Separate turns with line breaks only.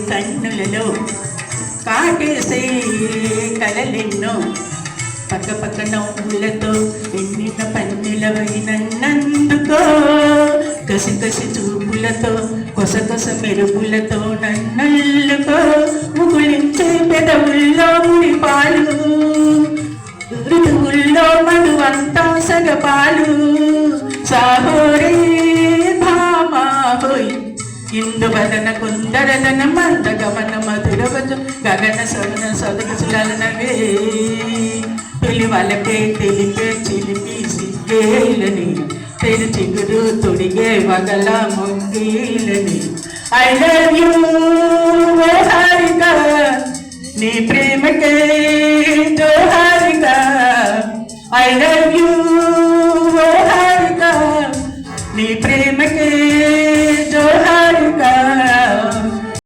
కన్నులలో కాటేసే కలలెన్నో పక్క పక్క నవ్వులతో ఎన్నిన పన్నెలవైనందుకో కసి కసి చూపులతో కొస కొస మెరుగులతో నన్నల్లుకో ముగులించే పెదవుల్లో ముడిపాలు ఋతువుల్లో మధువంతా సగపాలు సాహోరే భామా హోయ్ ఇందువదన కుందరదన మందగమన మధురవజ గగన సవన సదగసులనవే పిలివలపే తెలిపే చిలిపి సిగ్గేలని తెరు చిగురు తొడిగే వగల మొగ్గీలని ఐ లవ్ యూ హారిక నీ ప్రేమకే జోహారిక ఐ లవ్ యూ